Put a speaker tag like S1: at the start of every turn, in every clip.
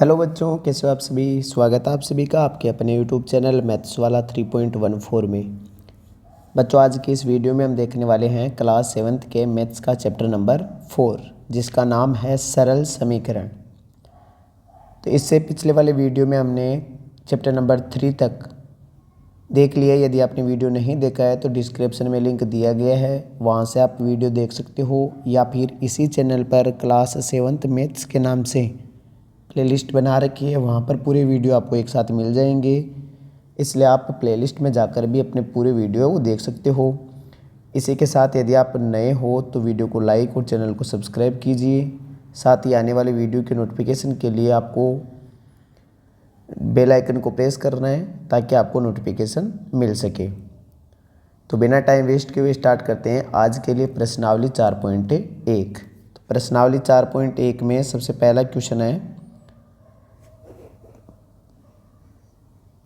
S1: Hello बच्चों, कैसे हो आप सभी। स्वागत है आप सभी का आपके अपने यूट्यूब चैनल मैथ्स वाला 3.14 में। बच्चों, आज की इस वीडियो में हम देखने वाले हैं क्लास 7th के मैथ्स का चैप्टर नंबर 4, जिसका नाम है सरल समीकरण। तो इससे पिछले वाले वीडियो में हमने चैप्टर नंबर 3 तक देख लिया। यदि आपने वीडियो नहीं देखा है तो डिस्क्रिप्शन में लिंक दिया गया है, वहाँ से आप वीडियो देख सकते हो, या फिर इसी चैनल पर क्लास 7th मैथ्स के नाम से प्लेलिस्ट बना रखी है, वहाँ पर पूरे वीडियो आपको एक साथ मिल जाएंगे। इसलिए आप प्लेलिस्ट में जाकर भी अपने पूरे वीडियो को देख सकते हो। इसी के साथ यदि आप नए हो तो वीडियो को लाइक और चैनल को सब्सक्राइब कीजिए। साथ ही आने वाले वीडियो के नोटिफिकेशन के लिए आपको बेल आइकन को प्रेस करना है ताकि आपको नोटिफिकेशन मिल सके। तो बिना टाइम वेस्ट के हुए स्टार्ट करते हैं आज के लिए प्रश्नावली 4.1। तो प्रश्नावली 4.1 में सबसे पहला क्वेश्चन है,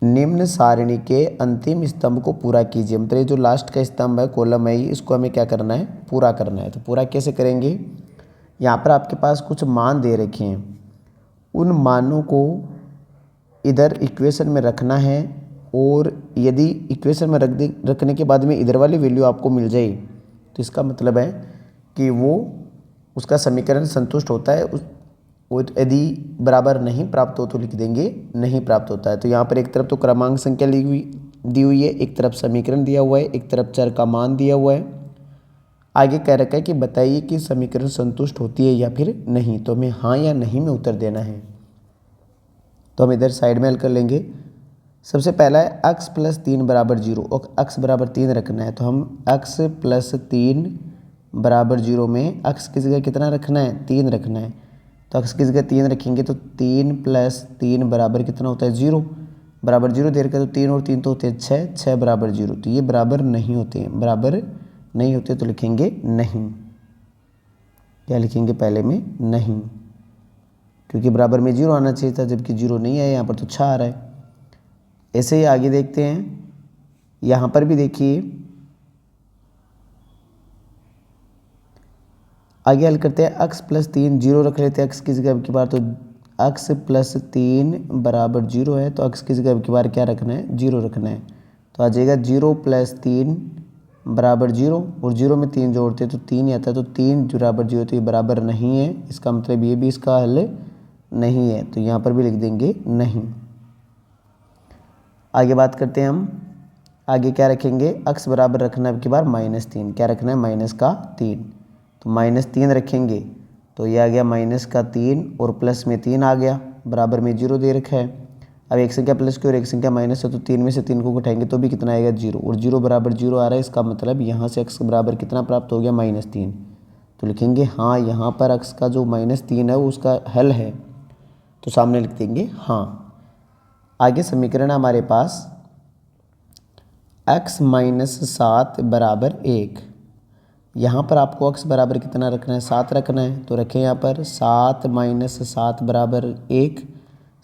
S1: निम्न सारणी के अंतिम स्तंभ को पूरा कीजिए। मतलब ये जो लास्ट का स्तंभ है, कॉलम है, इसको हमें क्या करना है, पूरा करना है। तो पूरा कैसे करेंगे, यहाँ पर आपके पास कुछ मान दे रखे हैं, उन मानों को इधर इक्वेशन में रखना है, और यदि इक्वेशन में रखने के बाद में इधर वाली वैल्यू आपको मिल जाए तो इसका मतलब है कि वो उसका समीकरण संतुष्ट होता है। यदि बराबर नहीं प्राप्त हो तो लिख देंगे नहीं प्राप्त होता है। तो यहाँ पर एक तरफ तो क्रमांक संख्या दी हुई है, एक तरफ समीकरण दिया हुआ है, एक तरफ चर का मान दिया हुआ है। आगे कह रखा है कि बताइए कि समीकरण संतुष्ट होती है या फिर नहीं। तो हमें हाँ या नहीं में उत्तर देना है। तो हम इधर साइड में हल कर लेंगे। सबसे पहला है x + 3 = 0, और x = 3 रखना है। तो हम x + 3 = 0 में x की जगह कितना रखना है, 3 रखना है। तो x की जगह 3 रखेंगे तो 3 + 3 बराबर कितना होता है, 0। बराबर 0 दे रखा है तो 3 और 3 तो होते हैं 6, 6 = 0। तो ये बराबर नहीं होते हैं, बराबर नहीं होते तो लिखेंगे नहीं। क्या लिखेंगे पहले में, नहीं, क्योंकि बराबर में 0 आना चाहिए था, जबकि 0 नहीं आया, यहाँ पर तो 6 आ रहा है। ऐसे ही आगे देखते हैं, यहाँ पर भी देखिए, आगे हल करते हैं। x + 3 0 रख लेते हैं x की जगह अब की बार। तो x + 3 = 0 है, तो x की जगह अब की बार क्या रखना है, 0 रखना है। तो आ जाएगा 0 + 3 = 0, और 0 में 3 जोड़ते हैं तो 3 ही आता है। तो 3 = 0, तो ये बराबर नहीं है, इसका मतलब ये भी इसका हल नहीं है। तो यहाँ पर भी लिख देंगे नहीं। आगे बात करते हैं हम, आगे क्या रखेंगे, x बराबर रखना है अब की बार -3। क्या रखना है, -3। तो -3 रखेंगे तो ये आ गया -3, और प्लस में 3 आ गया, बराबर में 0 दे रखा है। अब एक संख्या प्लस की और एक संख्या माइनस है, तो 3 में से 3 को घटाएंगे तो भी कितना आएगा, 0, और 0 = 0 आ रहा है। इसका मतलब यहाँ से x बराबर कितना प्राप्त हो गया, -3। तो लिखेंगे हाँ, यहाँ पर x का जो -3 है वो उसका हल है, तो सामने लिख देंगे हाँ। आगे समीकरण हमारे पास x - 7 = 1। यहाँ पर आपको x बराबर कितना रखना है, 7 रखना है। तो रखें यहाँ पर 7 - 7 = 1।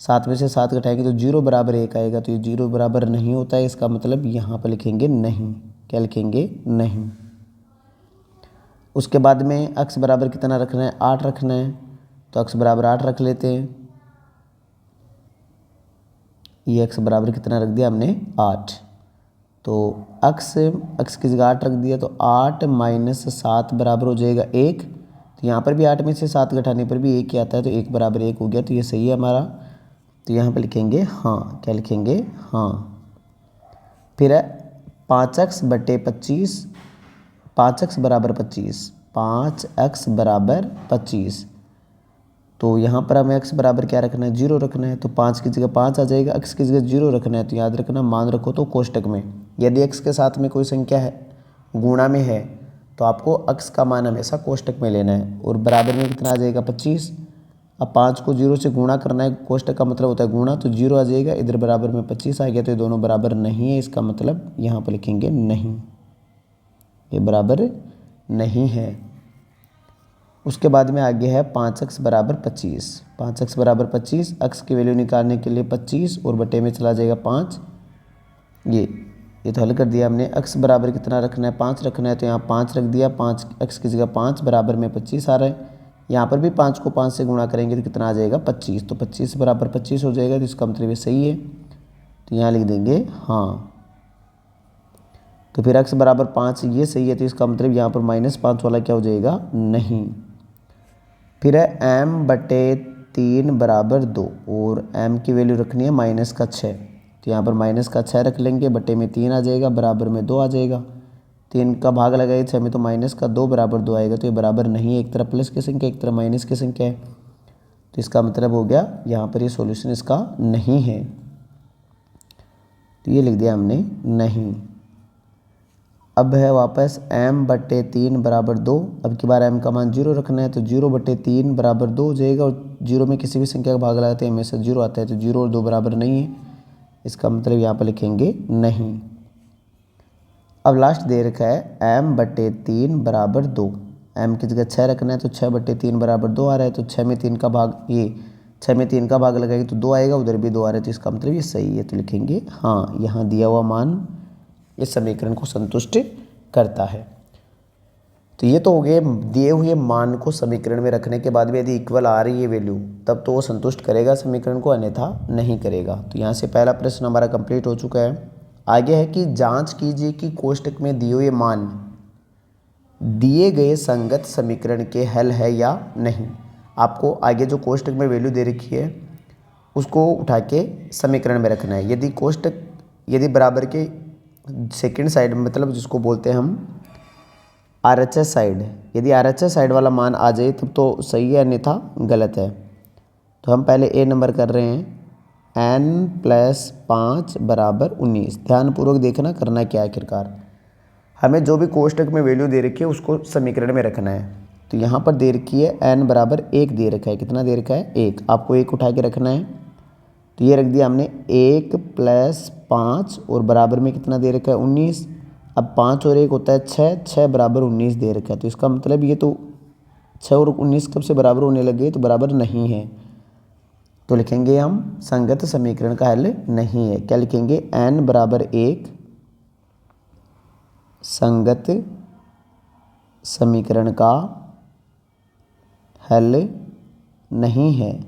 S1: 7 में से 7 घटाएंगे तो 0 = 1 आएगा। तो ये 0 बराबर नहीं होता है, इसका मतलब यहाँ पर लिखेंगे नहीं। क्या लिखेंगे, नहीं। उसके बाद में x बराबर कितना रखना है, 8 रखना है। तो x बराबर 8 रख लेते हैं। ये x बराबर कितना रख दिया हमने, 8। तो x की जगह 8 रख दिया, तो 8 - 7 बराबर हो जाएगा 1। तो यहाँ पर भी 8 में से 7 घटाने पर भी 1 ही आता है, तो 1 = 1 हो गया। तो ये सही है हमारा। तो यहाँ पर लिखेंगे हाँ। क्या लिखेंगे, हाँ। फिर है 5x / 25, 5x = 25, 5x = 25। तो यहाँ पर हमें x बराबर क्या रखना है, 0 रखना है। तो 5 की जगह 5 आ जाएगा, x की जगह 0 रखना है। तो याद रखना, मान रखो तो कोष्टक में। यदि x के साथ में कोई संख्या है, गुणा में है, तो आपको x का मान हमेशा कोष्टक में लेना है। और बराबर में कितना आ जाएगा, 25। अब 5 को 0 से गुणा करना है, कोष्टक का मतलब होता है गुणा, तो 0 आ जाएगा। इधर बराबर में 25 आ गया, तो ये दोनों बराबर नहीं है। इसका मतलब यहाँ पर लिखेंगे नहीं, ये बराबर नहीं है। उसके बाद में आगे है 5x = 25। 5x = 25, x की वैल्यू निकालने के लिए 25 और बटे में चला जाएगा 5। ये तो हल कर दिया हमने। x बराबर कितना रखना है, 5 रखना है। तो यहाँ 5 रख दिया, 5 x की जगह 5 बराबर में 25 आ रहा है। यहाँ पर भी 5 को 5 से गुणा करेंगे तो कितना आ जाएगा 25, तो 25 बराबर 25 हो जाएगा, तो इसका मतलब ये सही है, तो यहाँ लिख देंगे हाँ। तो फिर x बराबर 5 ये सही है, तो इसका मतलब यहाँ पर -5 वाला क्या हो जाएगा, नहीं। फिर है m/3 बराबर 2 और m की वैल्यू रखनी है -6, तो यहाँ पर -6 रख लेंगे, बटे में 3 आ जाएगा, बराबर में 2 आ जाएगा। 3 का भाग लगाइए 6 में, तो -2 बराबर 2 आएगा, तो ये बराबर नहीं है, एक तरफ प्लस की संख्या एक तरफ माइनस की संख्या है, तो इसका मतलब हो गया यहाँ पर ये सॉल्यूशन इसका नहीं है, तो ये लिख दिया हमने नहीं। अब है वापस m/3 बराबर 2, अब की बार m का मान 0 रखना है, तो 0/3 बराबर 2 हो जाएगा, और 0 में किसी भी संख्या का भाग लगाते हैं हमेशा 0 आता है, तो 0 और 2 बराबर नहीं है, इसका मतलब यहाँ पर लिखेंगे नहीं। अब लास्ट दे रखा है m/3 बराबर 2, m की जगह 6 रखना है, तो 6/3 बराबर 2 आ रहा है, तो 6 में 3 का भाग, ये 6 में 3 का भाग लगाएंगे तो 2 आएगा, उधर भी 2 आ रहा है, तो इसका मतलब ये सही है, तो लिखेंगे हाँ, यहाँ दिया हुआ मान इस समीकरण को संतुष्ट करता है। तो ये तो हो गए दिए हुए मान को समीकरण में रखने के बाद भी यदि इक्वल आ रही है वैल्यू, तब तो वो संतुष्ट करेगा समीकरण को, अन्यथा नहीं करेगा। तो यहाँ से पहला प्रश्न हमारा कंप्लीट हो चुका है। आगे है कि जांच कीजिए कि कोष्टक में दिए हुए मान दिए गए संगत समीकरण के हल है या नहीं। आपको आगे जो कोष्टक में वैल्यू दे रखी है उसको उठा के समीकरण में रखना है। यदि कोष्टक यदि बराबर के सेकंड साइड, मतलब जिसको बोलते हैं हम RHS साइड, यदि RHS साइड वाला मान आ जाए तब तो सही है, अन्यथा गलत है। तो हम पहले A नंबर कर रहे हैं, n+5 बराबर 19। ध्यानपूर्वक देखना करना क्या है। आखिरकार हमें जो भी कोष्टक में वैल्यू दे रखी है उसको समीकरण में रखना है। तो यहाँ पर दे रखी है n बराबर 1 दे रखा है, कितना दे रखा है 1, आपको 1 उठा के रखना है, तो ये रख दिया हमने 1+5 और बराबर में कितना दे रखा है 19। अब 5 और 1 होता है 6, 6 बराबर 19 दे रखा है, तो इसका मतलब ये तो 6 और 19 कब से बराबर होने लगे, तो बराबर नहीं है, तो लिखेंगे हम संगत समीकरण का हल नहीं है। क्या लिखेंगे, n बराबर 1 संगत समीकरण का हल नहीं है।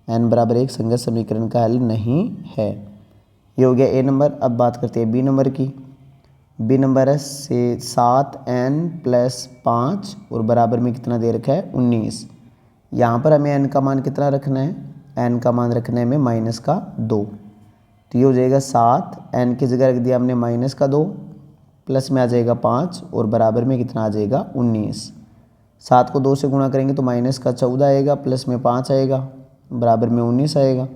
S1: n बराबर 1 संगत समीकरण का हल नहीं है। ये हो गया A नंबर। अब बात करते हैं B नंबर की। B नंबर है 7n+5 और बराबर में कितना दे रखा है 19। यहाँ पर हमें n का मान कितना रखना है, n का मान रखना है हमें -2, तो ये हो जाएगा 7, n की जगह रख दिया हमने -2, प्लस में आ जाएगा 5 और बराबर में कितना आ जाएगा 19। 7 को 2 से गुणा करेंगे तो -14 आएगा, प्लस में 5 आएगा, बराबर में 19 आएगा।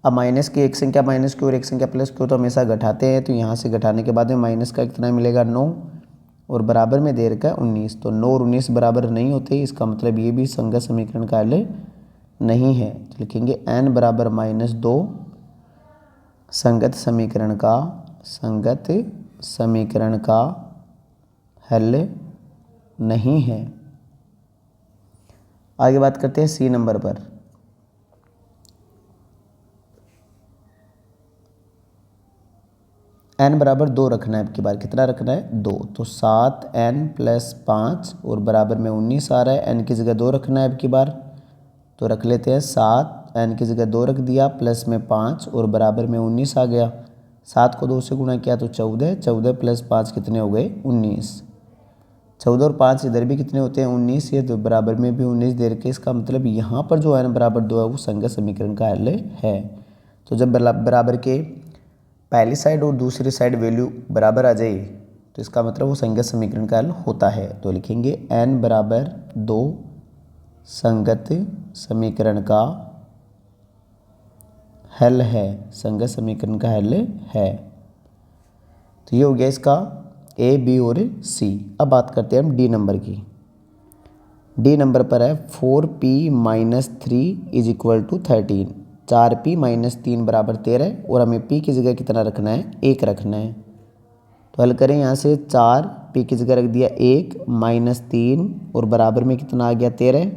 S1: अब माइनस की एक संख्या माइनस की और एक संख्या प्लस की हो तो हमेशा घटाते हैं, तो यहाँ से घटाने के बाद में माइनस का कितना मिलेगा 9 और बराबर में दे रखा है 19। तो 9 और 19 बराबर नहीं होते, इसका मतलब ये भी संगत समीकरण का हल नहीं है। तो लिखेंगे n बराबर -2 संगत समीकरण का हल नहीं है। आगे बात करते हैं C नंबर पर। n बराबर 2 रखना है, अब की बार कितना रखना है 2, तो 7n+5 और बराबर में 19 आ रहा है। n की जगह 2 रखना है अब की बार, तो रख लेते हैं 7, n की जगह 2 रख दिया, प्लस में 5 और बराबर में 19 आ गया। 7 को 2 से गुणा किया तो 14, 14 + 5 कितने हो गए 19। 14 और 5 इधर भी कितने होते हैं 19, ये तो बराबर में भी 19 दे रखे, इसका मतलब यहाँ पर जो n बराबर 2 है वो संगत समीकरण का हल है। तो जब बराबर के पहली साइड और दूसरी साइड वैल्यू बराबर आ जाए तो इसका मतलब वो संगत समीकरण का हल होता है। तो लिखेंगे n बराबर 2 संगत समीकरण का हल है, संगत समीकरण का हल है। तो ये हो गया इसका A, B और C। अब बात करते हैं हम D नंबर की। D नंबर पर है 4p - 3 = 13, 4p - 3 बराबर 13 और हमें p की जगह कितना रखना है 1 रखना है। तो हल करें, यहाँ से 4p की जगह रख दिया 1 - 3 और बराबर में कितना आ गया 13।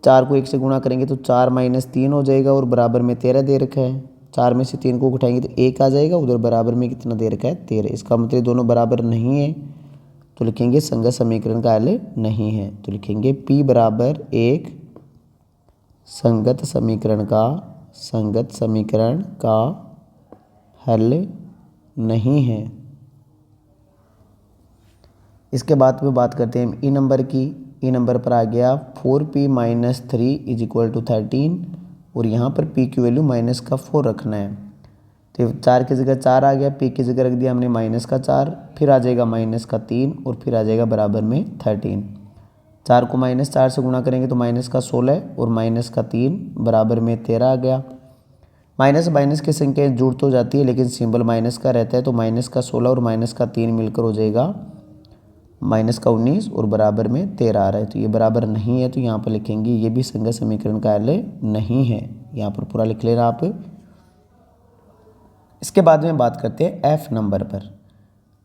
S1: 4 को 1 से गुणा करेंगे तो 4 - 3 हो जाएगा और बराबर में 13 दे रखा है। 4 में से 3 को उठाएंगे तो 1 आ जाएगा, उधर बराबर में कितना दे रखा है 13। इसका मतलब दोनों बराबर नहीं है, तो लिखेंगे संगत समीकरण का हल नहीं है। तो लिखेंगे P बराबर एक संगत समीकरण का हल नहीं है। इसके बाद में बात करते हैं ई नंबर की। ई नंबर पर आ गया 4p - 3 = 13 और यहाँ पर p की वैल्यू माइनस का 4 रखना है। तो 4 की जगह 4 आ गया, p की जगह रख दिया हमने -4, फिर आ जाएगा -3 और फिर आ जाएगा बराबर में 13। 4 को -4 से गुणा करेंगे तो -16 और -3 बराबर में 13 आ गया। माइनस माइनस की संख्या जुड़ तो जाती है लेकिन सिंबल माइनस का रहता है, तो -16 और -3 मिलकर हो जाएगा -19 और बराबर में 13 आ रहा है। तो ये बराबर नहीं है, तो यहाँ पर लिखेंगे ये भी संगत समीकरण का हल नहीं है। यहाँ पर पूरा लिख लेना आप। इसके बाद में बात करते हैं F नंबर पर।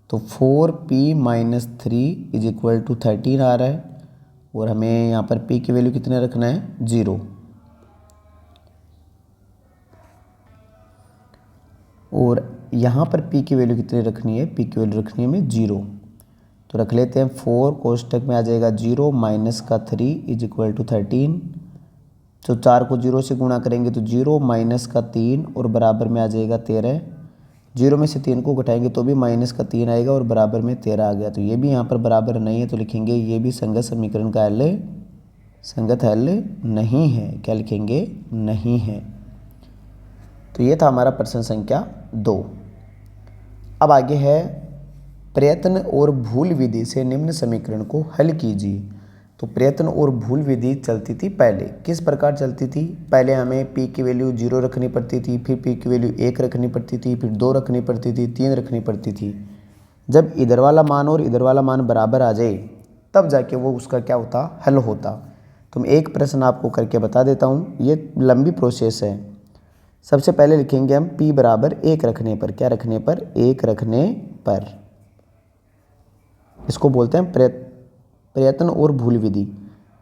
S1: तो 4p - 3 = 13 आ रहा है और हमें यहाँ पर p की वैल्यू कितने रखना है, 0। और यहाँ पर p की वैल्यू कितनी रखनी है, p की वैल्यू रखनी है हमें 0। तो रख लेते हैं 4 कोष्टक में आ जाएगा 0 -3 = 13। तो 4 को 0 से गुणा करेंगे तो 0 -3 और बराबर में आ जाएगा 13। 0 में से 3 को घटाएंगे तो भी -3 आएगा और बराबर में 13 आ गया। तो ये भी यहाँ पर बराबर नहीं है, तो लिखेंगे ये भी संगत समीकरण का संगत हल नहीं है। क्या लिखेंगे, नहीं है। तो ये था हमारा प्रश्न संख्या 2। अब आगे है प्रयत्न और भूल विधि से निम्न समीकरण को हल कीजिए। तो प्रयत्न और भूल विधि चलती थी पहले। किस प्रकार चलती थी, पहले हमें p की वैल्यू 0 रखनी पड़ती थी, फिर p की वैल्यू 1 रखनी पड़ती थी, फिर 2 रखनी पड़ती थी, 3 रखनी पड़ती थी। जब इधर वाला मान और इधर वाला मान बराबर आ जाए तब जाके वो उसका क्या होता, हल होता। तो मैं एक प्रश्न आपको करके बता देता हूँ, ये लंबी प्रोसेस है। सबसे पहले लिखेंगे हम p बराबर 1 रखने पर, क्या रखने पर, 1 रखने पर। इसको बोलते हैं प्रयत्न और भूल विधि।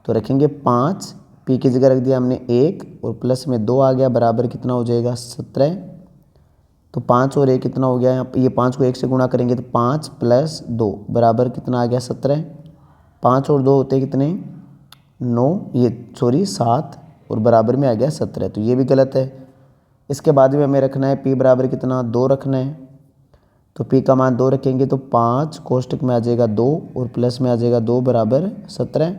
S1: तो रखेंगे 5, p की जगह रख दिया हमने 1 और प्लस में 2 आ गया, बराबर कितना हो जाएगा, 17। तो 5 और 1 कितना हो गया, ये 5 को 1 से गुणा करेंगे तो 5 + 2 बराबर कितना आ गया, 17। 5 और 2 होते कितने, 9, 7 और बराबर में आ गया 17। तो ये भी गलत है। इसके बाद में हमें रखना है p बराबर कितना, 2 रखना है। तो p का मान 2 रखेंगे तो 5 कोष्टक में आ जाएगा 2 और प्लस में आ जाएगा 2 बराबर 17।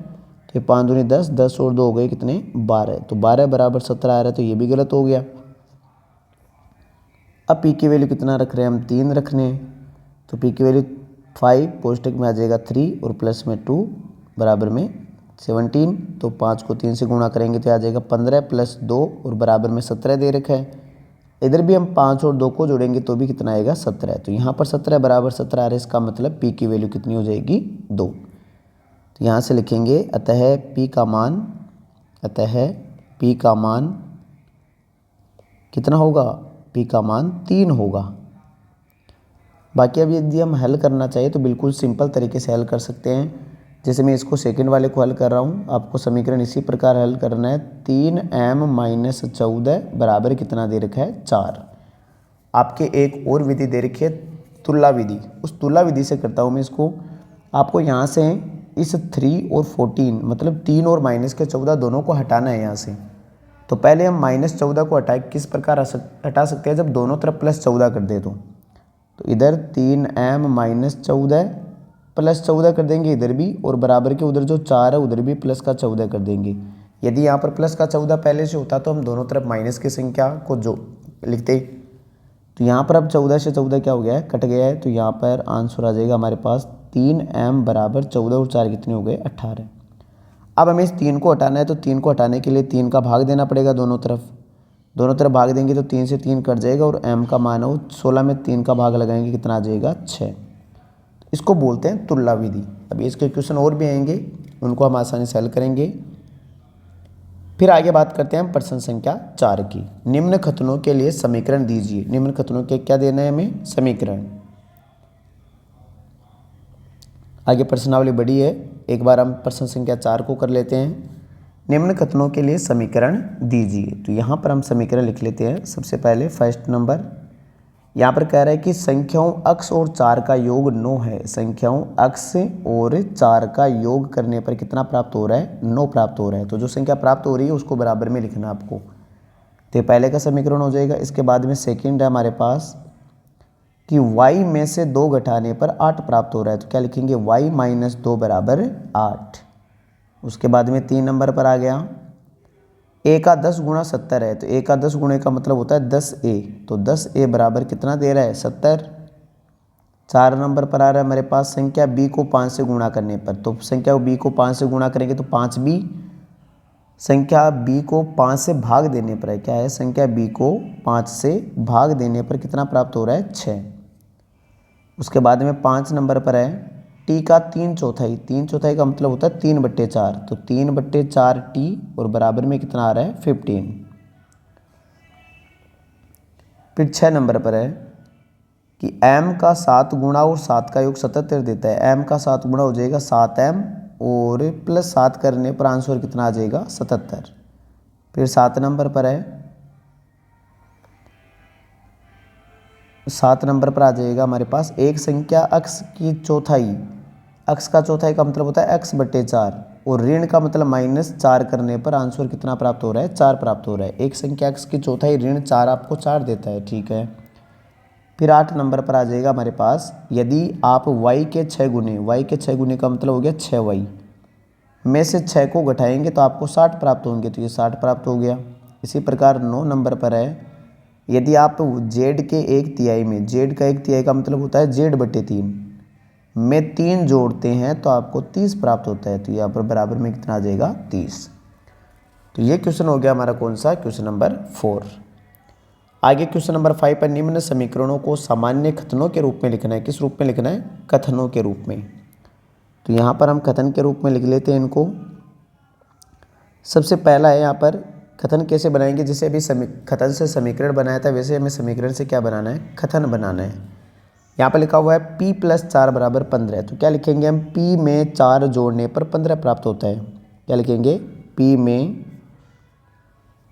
S1: तो 5 दूनी 10, 10 और 2 हो गए कितने, 12। तो 12 बराबर 17 आ रहा है, तो ये भी गलत हो गया। अब p की वैल्यू कितना रख रहे हैं हम, 3 रखने हैं। तो p की वैल्यू 5 कोष्टक में आ जाएगा 3 और प्लस में 2 बराबर में 17। तो 5 को 3 से गुणा करेंगे तो आ जाएगा 15 + 2 और बराबर में 17 दे रखा है। इधर भी हम 5 और 2 को जोड़ेंगे तो भी कितना आएगा, 17। तो यहाँ पर 17 बराबर 17 आ रहा है, इसका मतलब p की वैल्यू कितनी हो जाएगी, 2। तो यहाँ से लिखेंगे अतः p का मान कितना होगा, p का मान 3 होगा। बाकी अब यदि हम हल करना चाहिए तो बिल्कुल सिंपल तरीके से हल कर सकते हैं। जैसे मैं इसको सेकंड वाले को हल कर रहा हूँ, आपको समीकरण इसी प्रकार हल करना है। 3m - 14 बराबर कितना दे रखा है, 4। आपके एक और विधि दे रखी है तुलना विधि, उस तुलना विधि से करता हूँ मैं इसको। आपको यहाँ से इस 3 और 14 मतलब 3 और -14 दोनों को हटाना है यहाँ से। तो पहले हम -14 को किस प्रकार हटा सकते हैं, जब दोनों तरफ +14 कर दे तो इधर 3m - 14 +14 कर देंगे इधर भी, और बराबर के उधर जो 4 है उधर भी प्लस का 14 कर देंगे। यदि यहाँ पर प्लस का 14 पहले से होता तो हम दोनों तरफ माइनस की संख्या को जो लिखते। तो यहाँ पर अब 14 से 14 क्या हो गया है, कट गया है। तो यहाँ पर आंसर आ जाएगा हमारे पास 3m बराबर 14 और 4 कितने हो गए, 18। अब हमें इस 3 को हटाना है, तो 3 को हटाने के लिए 3 का भाग देना पड़ेगा दोनों तरफ भाग देंगे तो 3 से 3 कट जाएगा और m का मान हो 16 में 3 का भाग लगाएंगे कितना आ जाएगा, 6। इसको बोलते हैं तुलना विधि। अभी इसके क्वेश्चन और भी आएंगे, उनको हम आसानी से हल करेंगे। फिर आगे बात करते हैं हम प्रश्न संख्या 4 की। निम्न कथनों के लिए समीकरण दीजिए। निम्न कथनों के क्या देना है हमें, समीकरण। आगे प्रश्नावली बड़ी है, एक बार हम प्रश्न संख्या 4 को कर लेते हैं। निम्न कथनों के लिए समीकरण दीजिए। तो यहाँ पर हम समीकरण लिख लेते हैं। सबसे पहले फर्स्ट नंबर, यहाँ पर कह रहा है कि संख्याओं अक्स और 4 का योग 9 है। संख्याओं अक्स और 4 का योग करने पर कितना प्राप्त हो रहा है? 9 प्राप्त हो रहा है। तो जो संख्या प्राप्त हो रही है उसको बराबर में लिखना आपको। तो पहले का समीकरण हो जाएगा। इसके बाद में सेकंड है हमारे पास कि y में से 2 घटाने पर 8 प्राप्त हो रहा है। तो क्या लिखेंगे? y माइनस 2 बराबर 8। उसके बाद में 3 नंबर पर आ गया, a का 10 गुणा 70 है। तो a का 10 गुणे का मतलब होता है 10a। तो 10a बराबर कितना दे रहा है? 70। 4 नंबर पर आ रहा है हमारे पास संख्या b को 5 से गुणा करने पर। तो संख्या b को 5 से गुणा करेंगे तो 5b। संख्या b को 5 से भाग देने पर है, क्या है? संख्या b को 5 से भाग देने पर कितना प्राप्त हो रहा है? 6। उसके बाद में 5 नंबर पर है t का 3/4। 3/4 का मतलब होता है 3/4। तो 3/4 t और बराबर में कितना आ रहा है? 15। फिर 6 नंबर पर है कि m का 7 गुणा और 7 का योग 77 देता है। m का 7 गुणा हो जाएगा 7m और प्लस 7 करने पर आंसर कितना आ जाएगा? 77। फिर 7 नंबर पर है, 7 नंबर पर आ जाएगा हमारे पास एक संख्या अक्स की चौथाई। अक्स का चौथाई का मतलब होता है x/4 और ऋण का मतलब -4 करने पर आंसर कितना प्राप्त हो रहा है? 4 प्राप्त हो रहा है। एक संख्या अक्स की चौथाई ऋण 4 आपको 4 देता है, ठीक है। फिर 8 नंबर पर आ जाएगा हमारे पास यदि आप y के 6 गुने, y के 6 गुने का मतलब हो गया 6y में से 6 को घटाएंगे तो आपको 60 प्राप्त होंगे। तो ये 60 प्राप्त हो गया। इसी प्रकार 9 नंबर पर है यदि आप z के 1/3 में, z का 1/3 का मतलब होता है z/3 में 3 जोड़ते हैं तो आपको 30 प्राप्त होता है। तो यहाँ पर बराबर में कितना आ जाएगा? 30। तो ये क्वेश्चन हो गया हमारा कौन सा? Question number 4। आगे क्वेश्चन नंबर 5 पर निम्न समीकरणों को सामान्य कथनों के रूप में लिखना है। किस रूप में लिखना है? कथनों के रूप में। तो यहाँ पर हम कथन के रूप में लिख लेते हैं इनको। सबसे पहला है यहाँ पर कथन कैसे बनाएंगे? जैसे अभी कथन से समीकरण बनाया था वैसे हमें समीकरण से क्या बनाना है? कथन बनाना है। यहाँ पर लिखा हुआ है p + 4 = 15। तो क्या लिखेंगे हम? p में 4 जोड़ने पर 15 प्राप्त होता है। क्या लिखेंगे? p में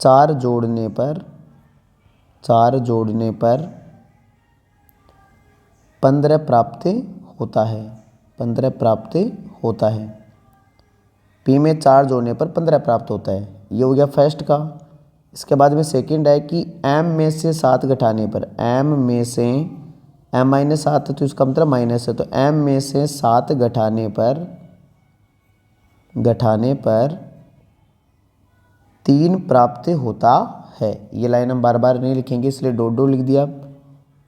S1: 4 जोड़ने पर 15 प्राप्त होता है। 15 प्राप्त होता है। p में 4 जोड़ने पर 15 प्राप्त होता है। ये हो गया फर्स्ट का। इसके बाद में सेकंड है कि m में से 7 घटाने पर, m में से m-7 है तो इसका मतलब माइनस है। तो m में से 7 घटाने पर 3 प्राप्त होता है। ये लाइन हम बार बार नहीं लिखेंगे इसलिए डॉट डॉट लिख दिया।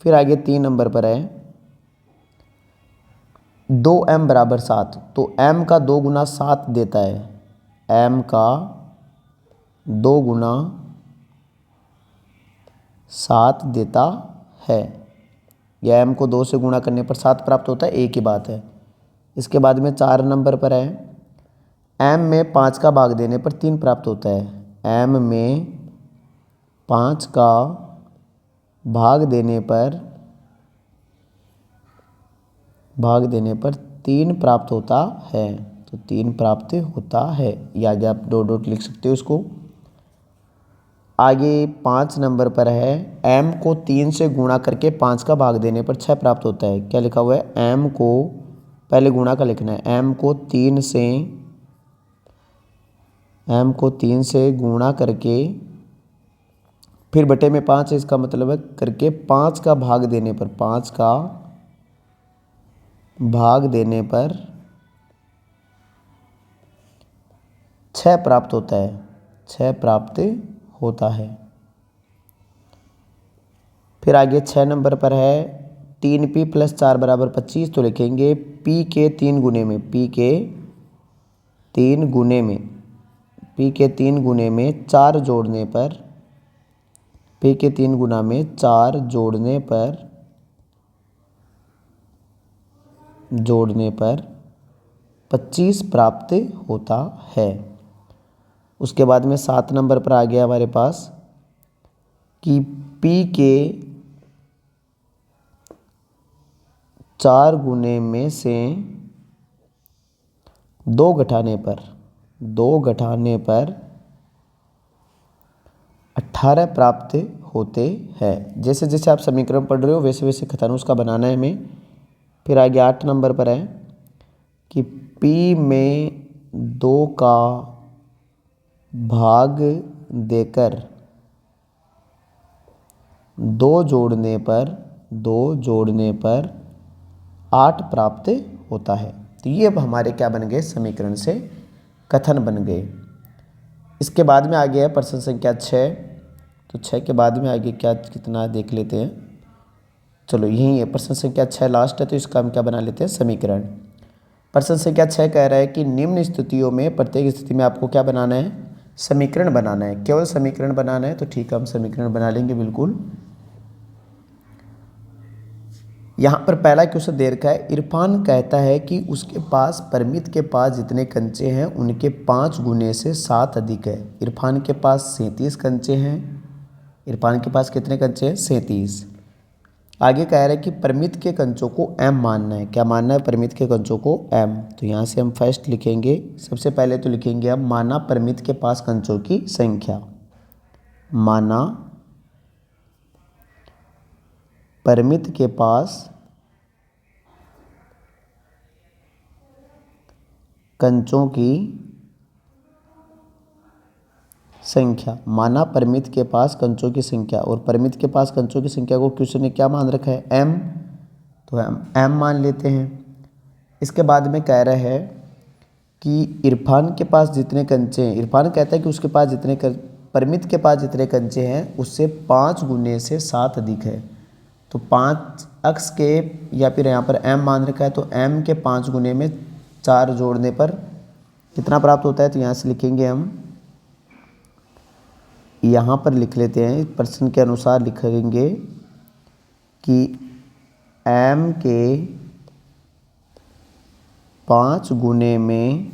S1: फिर आगे 3 नंबर पर है 2m = 7। तो m का 2 गुना 7 देता है। m का 2 गुना 7 देता है। या m को 2 से गुणा करने पर 7 प्राप्त होता है, एक ही बात है। इसके बाद में 4 नंबर पर है m में 5 का भाग देने पर 3 प्राप्त होता है। m में 5 का भाग देने पर 3 प्राप्त होता है। तो 3 प्राप्त होता है। या आगे आप डॉट डॉट लिख सकते हो इसको। आगे 5 नंबर पर है m को 3 से गुणा करके 5 का भाग देने पर 6 प्राप्त होता है। क्या लिखा हुआ है? m को पहले गुणा का लिखना है। m को 3 से गुणा करके फिर बटे में 5 है, इसका मतलब है करके 5 का भाग देने पर 6 प्राप्त होता है। 6 प्राप्त होता है। फिर आगे 6 नंबर पर है 3p + 4 = 25। तो लिखेंगे p के 3 गुने में 4 जोड़ने पर p के 3 गुना में 4 जोड़ने पर 25 प्राप्त होता है। उसके बाद में 7 नंबर पर आ गया हमारे पास कि p के 4 गुने में से 2 घटाने पर 18 प्राप्त होते हैं। जैसे जैसे आप समीकरण पढ़ रहे हो वैसे वैसे कथन उसका बनाना है हमें। फिर आगे 8 नंबर पर है कि P में 2 का भाग देकर 2 जोड़ने पर 8 प्राप्त होता है। तो ये अब हमारे क्या बन गए, समीकरण से कथन बन गए। इसके बाद में आगे है प्रश्न संख्या 6। तो 6 के बाद में आगे क्या कितना देख लेते हैं। चलो यही है, प्रश्न संख्या 6 लास्ट है, तो इसका हम क्या बना लेते हैं, समीकरण। प्रश्न संख्या 6 कह रहा है कि निम्न स्थितियों में प्रत्येक स्थिति में आपको क्या बनाना है, समीकरण बनाना है। केवल समीकरण बनाना है, तो ठीक है हम समीकरण बना लेंगे बिल्कुल। यहाँ पर पहला क्वेश्चन दे रखा है, इरफान कहता है कि उसके पास परमित के पास जितने कंचे हैं उनके 5 गुने से 7 अधिक है। इरफान के पास 37 कंचे हैं। इरफान के पास कितने कंचे हैं, 37। आगे कह रहा है कि परमित के कंचों को m मानना है। क्या मानना है, परमित के कंचों को m। तो यहाँ से हम फर्स्ट लिखेंगे, सबसे पहले तो लिखेंगे हम माना परमित के पास कंचों की संख्या। माना परमित के पास कंचों की संख्या। माना परमित के पास कंचों की संख्या, और परमित के पास कंचों की संख्या को क्वेश्चन ने क्या मान रखा है, m। तो हम m मान लेते हैं। इसके बाद में कह रहा है कि इरफान के पास जितने कंचे हैं, इरफान कहता है कि उसके पास परमित के पास जितने कंचे हैं उससे 5 गुने से 7 अधिक है। तो 5 अक्स के, या फिर यहाँ पर m मान रखा है, तो m के 5 गुने में 4 जोड़ने पर कितना प्राप्त होता है। तो यहाँ से लिखेंगे हम, यहाँ पर लिख लेते हैं, प्रश्न के अनुसार लिखेंगे कि m के 5 गुने में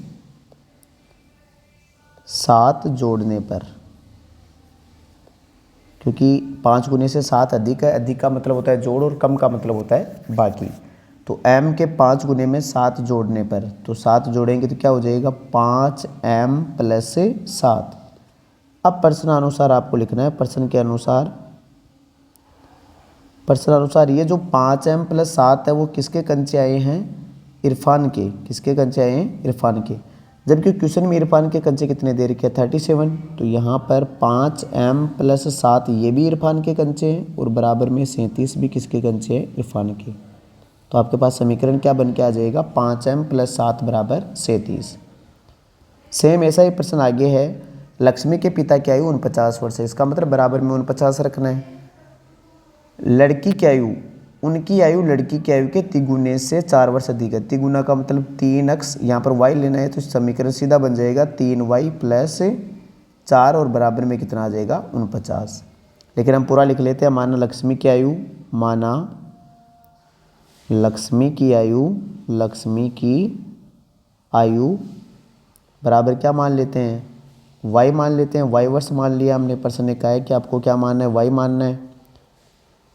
S1: 7 जोड़ने पर, क्योंकि 5 गुने से 7 अधिक है, अधिक का मतलब होता है जोड़ और कम का मतलब होता है बाकी। तो m के 5 गुने में 7 जोड़ने पर, तो 7 जोड़ेंगे तो क्या हो जाएगा, 5m प्लस 7। अब प्रश्नानुसार आपको लिखना है, प्रश्नानुसार ये जो 5m प्लस 7 है वो किसके कंचे आए हैं, इरफान के। किसके कंचे आए हैं, इरफान के। जबकि क्वेश्चन में इरफान के कंचे कितने दे रखे हैं, 37। तो यहाँ पर 5m प्लस 7 ये भी इरफान के कंचे हैं, और बराबर में 37 भी किसके कंचे हैं, इरफान के। तो आपके पास समीकरण क्या बन के आ जाएगा, 5m प्लस 7 बराबर 37। सेम ऐसा ही प्रश्न आगे है, लक्ष्मी के पिता की आयु 49 वर्ष है। इसका मतलब बराबर में 49 रखना है। लड़की की आयु, उनकी आयु लड़की की आयु के तिगुने से 4 वर्ष अधिक है। तिगुना का मतलब 3 अक्स, यहाँ पर y लेना है, तो समीकरण सीधा बन जाएगा 3y प्लस 4, और बराबर में कितना आ जाएगा, 49। लेकिन हम पूरा लिख लेते हैं, माना लक्ष्मी की आयु, माना लक्ष्मी की आयु बराबर क्या मान लेते हैं, y मान लेते हैं। y वर्ष मान लिया हमने, प्रश्न ने कहा है कि आपको क्या मानना है, y मानना है।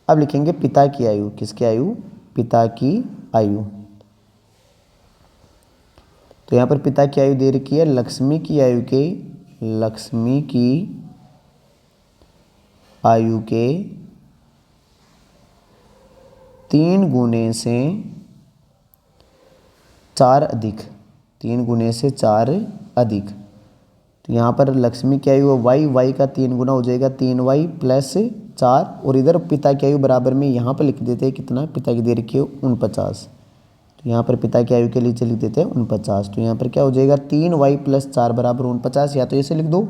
S1: अब लिखेंगे पिता की आयु, किसकी आयु, पिता की आयु। तो यहाँ पर पिता की आयु दे रखी है, लक्ष्मी की आयु के 3 गुने से 4 अधिक, 3 गुने से 4 अधिक। तो यहाँ पर लक्ष्मी की आयु y का 3 गुना हो जाएगा 3y प्लस 4, और इधर पिता की आयु बराबर में यहाँ पर लिख देते हैं कितना, पिता की दे रखी है 49। तो यहाँ पर पिता की आयु के लिए लिख देते हैं 49। तो यहाँ पर क्या हो जाएगा, 3y प्लस 4 बराबर 49। या तो ऐसे लिख दो,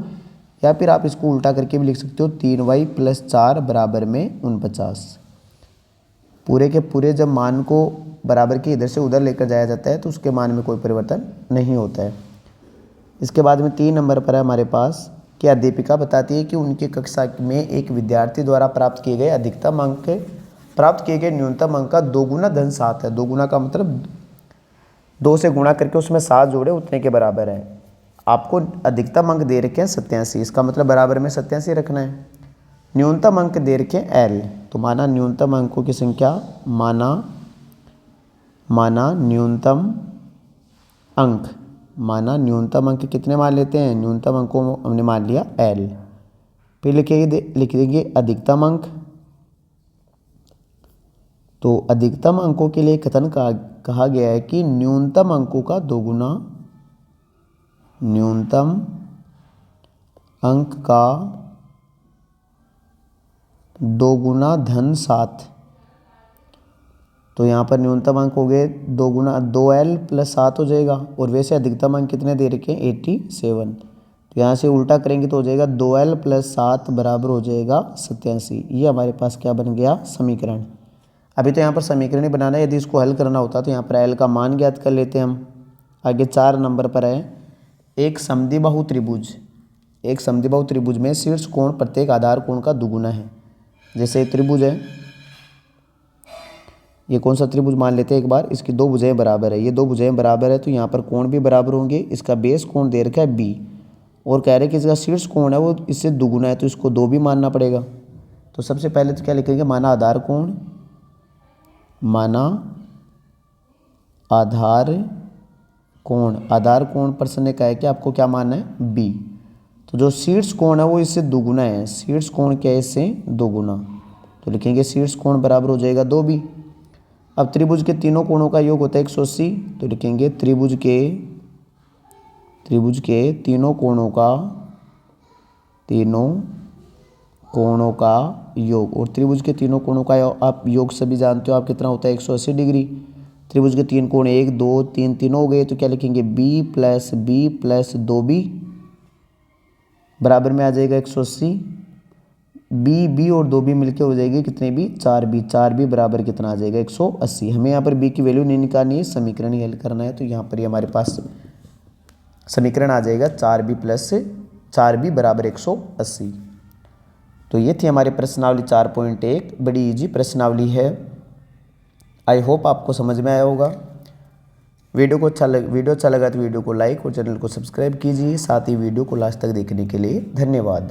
S1: या फिर आप इसको उल्टा करके भी लिख सकते हो, 3y प्लस 4 बराबर में 49। पूरे के पूरे जब मान को बराबर के इधर से उधर लेकर जाया जाता है तो उसके मान में कोई परिवर्तन नहीं होता है। इसके बाद में 3 नंबर पर है हमारे पास, कि अध्यापिका बताती है कि उनकी कक्षा में एक विद्यार्थी द्वारा प्राप्त किए गए न्यूनतम अंक का 2 गुना धन 7 है। 2 गुना का मतलब 2 से गुणा करके उसमें 7 जोड़े उतने के बराबर है। आपको अधिकतम अंक दे रखे हैं 87, इसका मतलब बराबर में 87 रखना है। न्यूनतम अंक दे रखे हैं L, तो माना न्यूनतम अंकों की संख्या, माना न्यूनतम अंक कितने मान लेते हैं, न्यूनतम अंकों हमने मान लिया L। फिर लिख देंगे अधिकतम अंक। तो अधिकतम अंकों के लिए कथन कहा गया है कि न्यूनतम अंकों का दोगुना, न्यूनतम अंक का दोगुना धन 7। तो यहाँ पर न्यूनतम अंक हो गए दोगुना 2l + 7 हो जाएगा, और वैसे अधिकतम अंक कितने दे रखे हैं 87। तो यहाँ से उल्टा करेंगे तो हो जाएगा 2l + 7 बराबर हो जाएगा 87। ये हमारे पास क्या बन गया समीकरण। अभी तो यहाँ पर समीकरण ही बनाना है, यदि इसको हल करना होता तो यहाँ पर l का मान ज्ञात कर लेते हैं हम। आगे 4 नंबर पर है एक समद्विबाहु त्रिभुज। एक समद्विबाहु त्रिभुज में शीर्ष कोण प्रत्येक आधार कोण का दुगुना है। जैसे त्रिभुज है, ये कौन सा त्रिभुज मान लेते हैं एक बार, इसकी 2 भुजाएं बराबर है, ये 2 भुजाएं बराबर है तो यहाँ पर कोण भी बराबर होंगे। इसका बेस कोण दे रखा है b, और कह रहे हैं कि इसका शीर्ष कोण है वो इससे दुगुना है, तो इसको 2 भी मानना पड़ेगा। तो सबसे पहले तो क्या लिखेंगे, माना आधार कोण, माना आधार कोण। आधार कोण प्रश्न ने कहा है कि आपको क्या मानना है b। तो जो शीर्ष कोण है वो इससे दुगुना है, शीर्ष कोण क्या है इससे दोगुना, तो लिखेंगे शीर्ष कोण बराबर हो जाएगा 2b। अब त्रिभुज के तीनों कोणों का योग होता है 180, तो लिखेंगे त्रिभुज के तीनों कोणों का योग, और त्रिभुज के तीनों कोणों का आप योग सभी जानते हो आप कितना होता है 180 डिग्री। त्रिभुज के 3 कोण 1 2 3 तीनों हो गए, तो क्या लिखेंगे b + 2b बराबर में आ जाएगा 180। b और 2b मिलके हो जाएगी कितने भी 4b बराबर कितना आ जाएगा 180। हमें यहाँ पर b की वैल्यू नहीं निकालनी है, समीकरण ही हल करना है। तो यहाँ पर हमारे पास समीकरण आ जाएगा 4b बराबर 180। तो ये थी हमारी प्रश्नावली 4.1, बड़ी इजी प्रश्नावली है। आई होप आपको समझ में आया होगा। वीडियो अच्छा लगा तो वीडियो को लाइक और चैनल को सब्सक्राइब कीजिए। साथ ही वीडियो को लास्ट तक देखने के लिए धन्यवाद।